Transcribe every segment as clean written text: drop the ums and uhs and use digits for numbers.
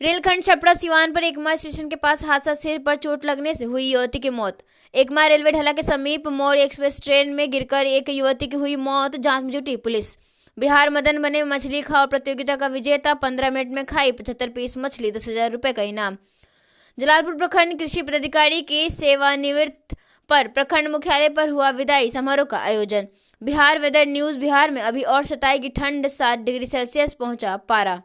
रेलखंड छपरा सिवान पर एकमा स्टेशन के पास हादसा, सिर पर चोट लगने से हुई युवती की मौत। एकमा रेलवे ढाला के समीप मौर्य एक्सप्रेस ट्रेन में गिरकर एक युवती की हुई मौत, जांच में जुटी पुलिस। बिहार मदन बने मछली खाओ प्रतियोगिता का विजेता 15 मिनट में खाई 75 पीस मछली, 10,000 रुपए का इनाम। जलालपुर प्रखंड कृषि पदाधिकारी के सेवानिवृत्त पर प्रखंड मुख्यालय पर हुआ विदाई समारोह का आयोजन। Bihar weather news. बिहार में अभी और सताएगी ठंड, 7 डिग्री सेल्सियस पहुंचा पारा।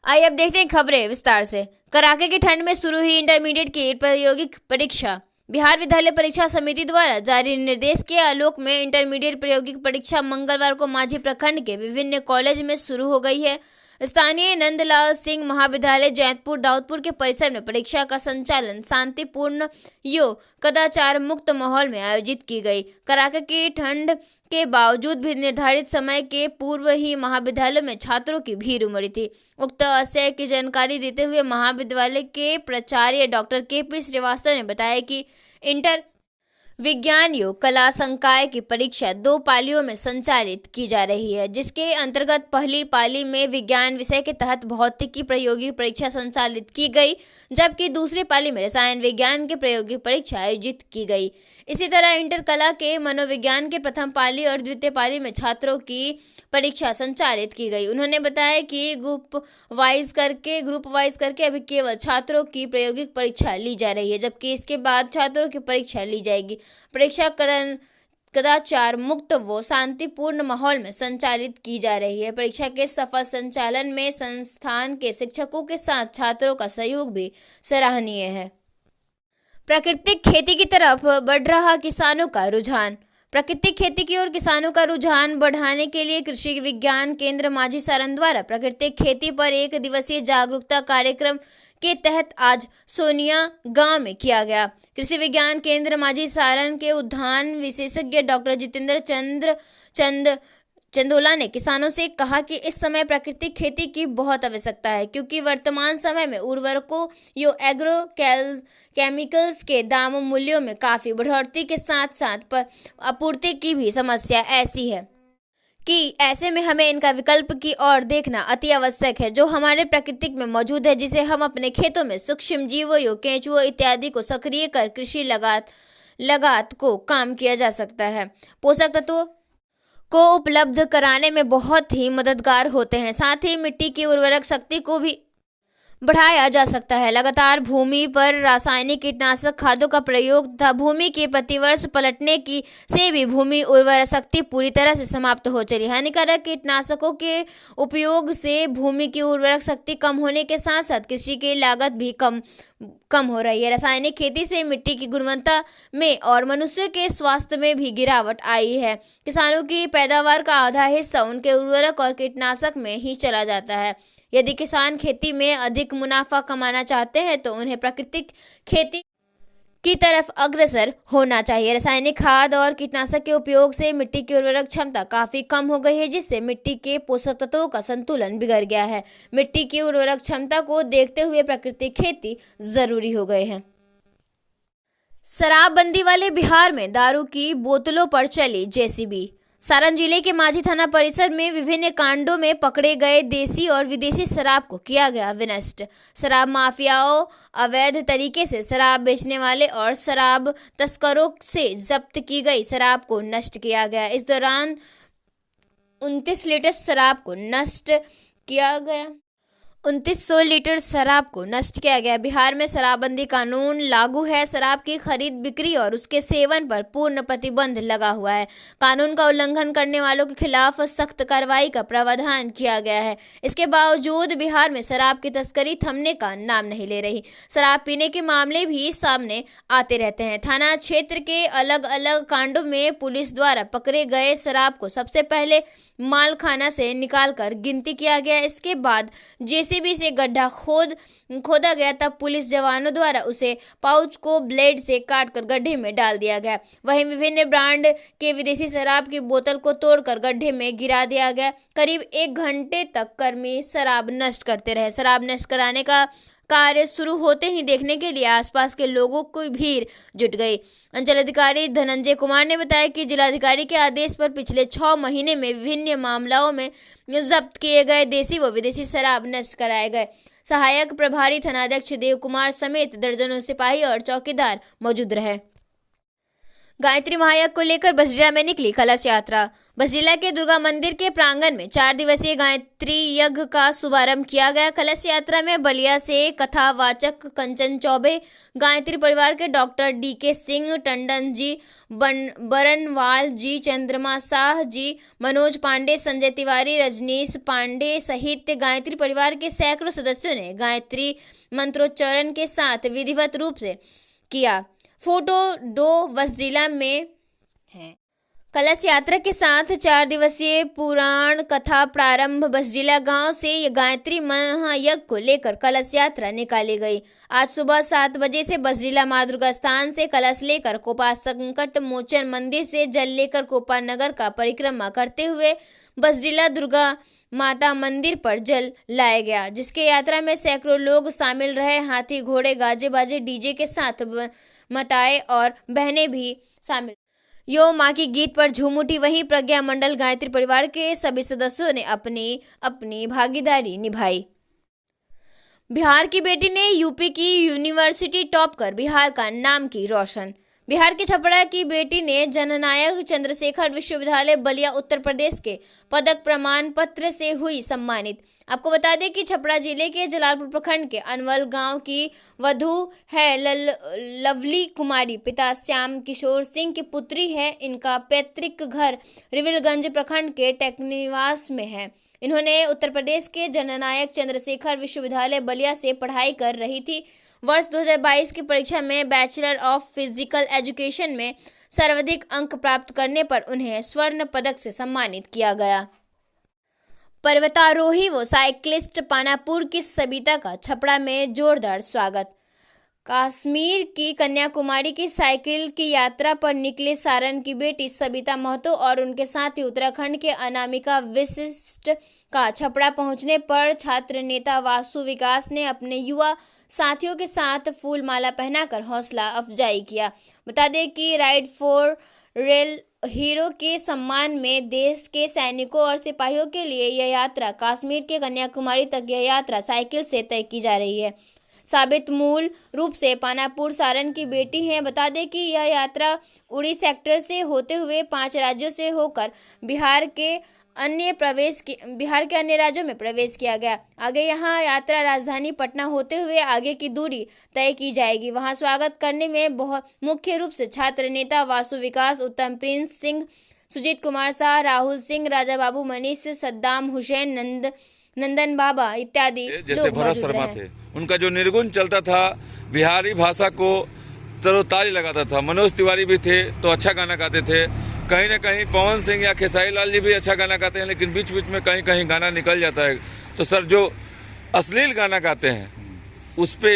आइए अब देखते हैं खबरें विस्तार से। कड़ाके की ठंड में शुरू हुई इंटरमीडिएट की प्रायोगिक परीक्षा। बिहार विद्यालय परीक्षा समिति द्वारा जारी निर्देश के आलोक में इंटरमीडिएट प्रायोगिक परीक्षा मंगलवार को मांझी प्रखंड के विभिन्न कॉलेज में शुरू हो गई है। स्थानीय नंदलाल सिंह महाविद्यालय जैतपुर दाऊदपुर के परिसर में परीक्षा का संचालन शांतिपूर्ण कदाचार मुक्त माहौल में आयोजित की गई। कड़ाके की ठंड के बावजूद भी निर्धारित समय के पूर्व ही महाविद्यालय में छात्रों की भीड़ उमड़ी थी। उक्त आशय की जानकारी देते हुए महाविद्यालय के प्राचार्य डॉक्टर के.पी. श्रीवास्तव ने बताया कि इंटर विज्ञान योग कला संकाय की परीक्षा 2 पालियों में संचालित की जा रही है, जिसके अंतर्गत पहली पाली में विज्ञान विषय के तहत भौतिकी प्रायोगिक परीक्षा संचालित की गई, जबकि दूसरी पाली में रसायन विज्ञान की प्रायोगिक परीक्षा आयोजित की गई। इसी तरह इंटर कला के मनोविज्ञान के प्रथम पाली और द्वितीय पाली में छात्रों की परीक्षा संचालित की गई। उन्होंने बताया कि ग्रुप वाइज करके अभी केवल छात्रों की प्रायोगिक परीक्षा ली जा रही है, जबकि इसके बाद छात्रों की परीक्षा ली जाएगी। परीक्षा कदाचार मुक्त व शांतिपूर्ण माहौल में संचालित की जा रही है। परीक्षा के सफल संचालन में संस्थान के शिक्षकों के साथ छात्रों का सहयोग भी सराहनीय है। प्राकृतिक खेती की तरफ बढ़ रहा किसानों का रुझान। प्राकृतिक खेती की ओर किसानों का रुझान बढ़ाने के लिए कृषि विज्ञान केंद्र मांझी सारण द्वारा प्राकृतिक खेती पर 1 दिवसीय जागरूकता कार्यक्रम के तहत आज सोनिया गांव में किया गया। कृषि विज्ञान केंद्र मांझी सारण के उद्यान विशेषज्ञ डॉक्टर जितेंद्र चंदोला ने किसानों से कहा कि इस समय प्राकृतिक खेती की बहुत आवश्यकता है, क्योंकि वर्तमान समय में उर्वरकों एग्रो केमिकल्स के दाम मूल्यों में काफ़ी बढ़ोतरी के साथ साथ आपूर्ति की भी समस्या ऐसी है कि ऐसे में हमें इनका विकल्प की ओर देखना अति आवश्यक है, जो हमारे प्रकृति में मौजूद है, जिसे हम अपने खेतों में सूक्ष्म जीवों केंचुओं इत्यादि को सक्रिय कर कृषि लगात को काम किया जा सकता है। पोषक तत्वों को उपलब्ध कराने में बहुत ही मददगार होते हैं। साथ ही मिट्टी की उर्वरक शक्ति को भी बढ़ाया जा सकता है। लगातार भूमि पर रासायनिक कीटनाशक खादों का प्रयोग तथा भूमि के प्रतिवर्ष पलटने की से भी भूमि उर्वरक शक्ति पूरी तरह से समाप्त हो चली। हानिकारक कीटनाशकों के उपयोग से भूमि की उर्वरक शक्ति कम होने के साथ साथ कृषि की लागत भी कम हो रही है। रासायनिक खेती से मिट्टी की गुणवत्ता में और मनुष्य के स्वास्थ्य में भी गिरावट आई है। किसानों की पैदावार का आधा हिस्सा उनके उर्वरक और कीटनाशक में ही चला जाता है। यदि किसान खेती में अधिक मुनाफा कमाना चाहते हैं तो उन्हें प्राकृतिक खेती की तरफ अग्रसर होना चाहिए। रासायनिक खाद और कीटनाशक के उपयोग से मिट्टी की उर्वरक क्षमता काफ़ी कम हो गई है, जिससे मिट्टी के पोषक तत्वों का संतुलन बिगड़ गया है। मिट्टी की उर्वरक क्षमता को देखते हुए प्राकृतिक खेती जरूरी हो गए हैं। शराबबंदी वाले बिहार में दारू की बोतलों पर चली जेसीबी। सारण जिले के मांझी थाना परिसर में विभिन्न कांडों में पकड़े गए देसी और विदेशी शराब को किया गया विनष्ट। शराब माफियाओं, अवैध तरीके से शराब बेचने वाले और शराब तस्करों से जब्त की गई शराब को नष्ट किया गया। इस दौरान 29 लीटर शराब को नष्ट किया गया। 2900 लीटर शराब को नष्ट किया गया। बिहार में शराबबंदी कानून लागू है। शराब की खरीद बिक्री और उसके सेवन पर पूर्ण प्रतिबंध लगा हुआ है। कानून का उल्लंघन करने वालों के खिलाफ सख्त कार्रवाई का प्रावधान किया गया है। इसके बावजूद बिहार में शराब की तस्करी थमने का नाम नहीं ले रही। शराब पीने के मामले भी सामने आते रहते हैं। थाना क्षेत्र के अलग अलग कांडों में पुलिस द्वारा पकड़े गए शराब को सबसे पहले मालखाना से निकालकर गिनती किया गया। इसके बाद जेसीबी से गड्ढा खोदा गया, तब पुलिस जवानों द्वारा उसे पाउच को ब्लेड से काटकर गड्ढे में डाल दिया गया। वहीं विभिन्न ब्रांड के विदेशी शराब की बोतल को तोड़कर गड्ढे में गिरा दिया गया। करीब 1 घंटे तक कर्मी शराब नष्ट करते रहे। शराब नष्ट कराने का कार्य शुरू होते ही देखने के लिए आसपास के लोगों की भीड़ जुट गई। अंचल अधिकारी धनंजय कुमार ने बताया कि जिलाधिकारी के आदेश पर पिछले 6 महीने में विभिन्न मामलों में जब्त किए गए देसी व विदेशी शराब नष्ट कराए गए। सहायक प्रभारी थानाध्यक्ष देव कुमार समेत दर्जनों सिपाही और चौकीदार मौजूद रहे। गायत्री महायज्ञ को लेकर बसजिला में निकली कलश यात्रा। बसजिला के दुर्गा मंदिर के प्रांगण में 4 दिवसीय गायत्री यज्ञ का शुभारंभ किया गया। कलश यात्रा में बलिया से कथावाचक कंचन चौबे, गायत्री परिवार के डॉक्टर DK सिंह, टंडन जी, बरनवाल जी, चंद्रमा शाह जी, मनोज पांडे, संजय तिवारी, रजनीश पांडे सहित गायत्री परिवार के सैकड़ों सदस्यों ने गायत्री मंत्रोच्चारण के साथ विधिवत रूप से किया। फोटो 2 बसजिला में है। कलश यात्रा के साथ 4 दिवसीय पुराण कथा प्रारंभ। बसजिला गांव से गायत्री महायज्ञ को लेकर कलश यात्रा निकाली गई। आज सुबह 7 बजे से बसजिला माँ दुर्गा स्थान से कलश लेकर कोपा संकट मोचन मंदिर से जल लेकर कोपा नगर का परिक्रमा करते हुए बसजिला दुर्गा माता मंदिर पर जल लाया गया, जिसके यात्रा में सैकड़ों लोग शामिल रहे। हाथी, घोड़े, गाजे बाजे, डीजे के साथ माताएं और बहनें भी शामिल। यो माँ की गीत पर झूम उठी। वहीं प्रज्ञा मंडल गायत्री परिवार के सभी सदस्यों ने अपनी अपनी भागीदारी निभाई। बिहार की बेटी ने यूपी की यूनिवर्सिटी टॉप कर बिहार का नाम की रोशन। बिहार के छपरा की बेटी ने जननायक चंद्रशेखर विश्वविद्यालय बलिया उत्तर प्रदेश के पदक प्रमाण पत्र से हुई सम्मानित। आपको बता दें कि छपरा जिले के जलालपुर प्रखंड के अनवल गांव की वधू है लवली कुमारी। पिता श्याम किशोर सिंह की पुत्री है। इनका पैतृक घर रिविलगंज प्रखंड के टेकनिवास में है। इन्होंने उत्तर प्रदेश के जननायक चंद्रशेखर विश्वविद्यालय बलिया से पढ़ाई कर रही थी। वर्ष 2022 की परीक्षा में बैचलर ऑफ फिजिकल एजुकेशन में सर्वाधिक अंक प्राप्त करने पर उन्हें स्वर्ण पदक से सम्मानित किया गया। पर्वतारोही व साइक्लिस्ट पानापुर की सबिता का छपरा में जोरदार स्वागत। कश्मीर की कन्याकुमारी की साइकिल की यात्रा पर निकले सारण की बेटी सबिता महतो और उनके साथ ही उत्तराखंड के अनामिका विशिष्ट का छपरा पहुंचने पर छात्र नेता वासु विकास ने अपने युवा साथियों के साथ फूल माला पहनाकर हौसला अफजाई किया। बता दें कि राइड फॉर रेल हीरो के सम्मान में देश के सैनिकों और सिपाहियों के लिए यह यात्रा कश्मीर के कन्याकुमारी तक यह यात्रा साइकिल से तय की जा रही है। साबित मूल रूप से पानापुर सारण की बेटी हैं। बता दें कि यह यात्रा उड़ी सेक्टर से होते हुए 5 राज्यों से होकर बिहार के अन्य राज्यों में प्रवेश किया गया। आगे यहां यात्रा राजधानी पटना होते हुए आगे की दूरी तय की जाएगी। वहां स्वागत करने में बहुत मुख्य रूप से छात्र नेता वासु विकास, उत्तम प्रिंस सिंह, सुजीत कुमार शाह, राहुल सिंह, राजा बाबू, मनीष, सद्दाम हुसैन, नंदन बाबा इत्यादि जैसे भरत शर्मा थे। उनका जो निर्गुण चलता था, बिहारी भाषा को तरोताजा लगाता था। मनोज तिवारी भी थे तो अच्छा गाना गाते थे। कहीं ना कहीं पवन सिंह या खेसारी लाल जी भी अच्छा गाना गाते हैं, लेकिन बीच बीच में कहीं कहीं गाना निकल जाता है। तो सर, जो अश्लील गाना गाते हैं उस पे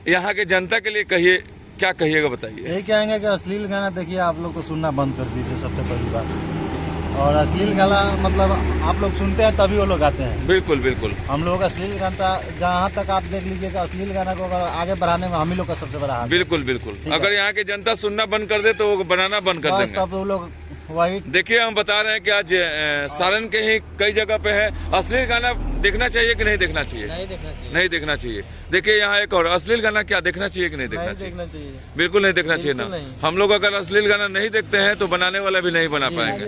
यहाँ के जनता के लिए कहिए, क्या कहिएगा बताइए। यही कहेंगे कि अश्लील गाना देखिए आप लोग तो सुनना बंद कर दीजिए, सबसे पहली बात। और अश्लील गाना मतलब आप लोग सुनते हैं तभी वो लोग गाते हैं। बिल्कुल बिल्कुल। हम लोग अश्लील गाना जहाँ तक आप देख लीजिए कि अश्लील गाना को अगर आगे बढ़ाने में हम ही लोग का सबसे बड़ा हाथ। बिल्कुल बिल्कुल। अगर यहाँ की जनता सुनना बंद कर दे तो वो बनाना बंद कर देंगे। तब वो लोग वही देखिए, हम बता रहे हैं कि आज सारण के ही कई जगह पे है। अश्लील गाना देखना चाहिए कि नहीं देखना चाहिए? नहीं देखना चाहिए। देखिए यहाँ एक और अश्लील गाना, क्या देखना चाहिए कि नहीं देखना चाहिए? बिल्कुल नहीं देखना चाहिए ना। हम लोग अगर अश्लील गाना नहीं देखते हैं तो बनाने वाला भी नहीं बना पाएंगे।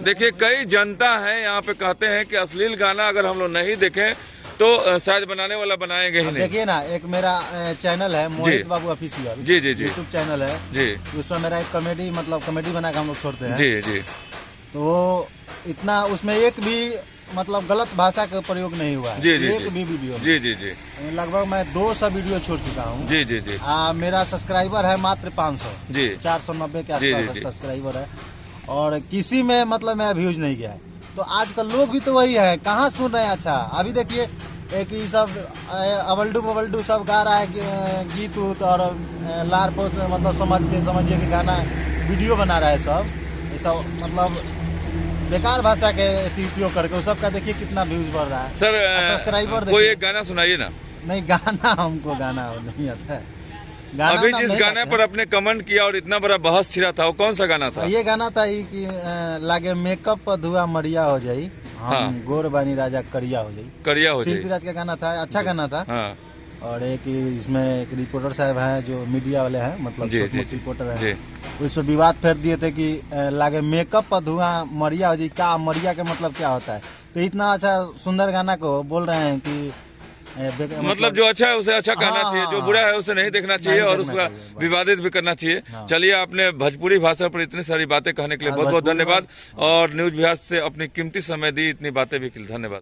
देखिए, कई जनता है यहाँ पे कहते हैं कि अश्लील गाना अगर हम लोग नहीं देखें तो शायद बनाने वाला बनाएंगे ही नहीं। देखिए ना, एक मेरा चैनल है मोहित बाबू ऑफिशियल। जी जी जी। यूट्यूब चैनल है जी। उसमें मेरा एक कॉमेडी बना के हम लोग छोड़ते हैं। जी जी। तो इतना उसमें एक भी मतलब गलत भाषा का प्रयोग नहीं हुआ है। जी जी। एक भी वीडियो। जी जी जी। लगभग मैं 200 वीडियो छोड़ चुका हूँ। जी जी जी। मेरा सब्सक्राइबर है मात्र 500। जी। 490 के आसपास सब्सक्राइबर है और किसी में मतलब मेरा व्यूज नहीं गया है। तो आजकल लोग भी तो वही है, कहाँ सुन रहे हैं। अच्छा, अभी देखिए एक ही सब अवल्डू बवल्डू सब गा रहा है गीत उत और लार पोत मतलब समझिए कि गाना वीडियो बना रहा है सब। ये सब मतलब बेकार भाषा के उपयोग करके वो सब का देखिए कितना व्यूज बढ़ रहा है। सर, सब्सक्राइबर कोई एक गाना सुनाइए ना। नहीं गाना हमको गाना नहीं आता है। गाना अभी ना जिस नहीं गाने गाते पर आपने कमेंट किया और इतना बड़ा बहस छिड़ा था वो कौन सा गाना था? हैं। ये गाना था ये कि लागे मेकअप पर धुआं मरिया हो जाई, हम हाँ। गोर बानी राजा करिया हो जाई। करिया हो शिल्पी जाए। राज का गाना था, अच्छा गाना था। हाँ और एक इसमें एक रिपोर्टर साहब हैं जो मीडिया वाले हैं, मतलब जी, छोटे जी, मोटे रिपोर्टर जी। हैं, उस पर विवाद फेर दिए थे कि लागे मेकअप पर धुआं मरिया हो जाए, क्या मरिया का मतलब क्या होता है। तो इतना अच्छा सुंदर गाना को बोल रहे हैं कि मतलब जो अच्छा है उसे अच्छा कहना हाँ, चाहिए, जो हाँ, बुरा है उसे नहीं देखना चाहिए नहीं और देखना उसका चाहिए, बस। विवादित भी करना चाहिए। चलिए, आपने भोजपुरी भाषा पर इतनी सारी बातें कहने के लिए हाँ, बहुत बहुत भोजपुरी धन्यवाद और न्यूज बिहार से अपनी कीमती समय दी, इतनी बातें भी की, धन्यवाद।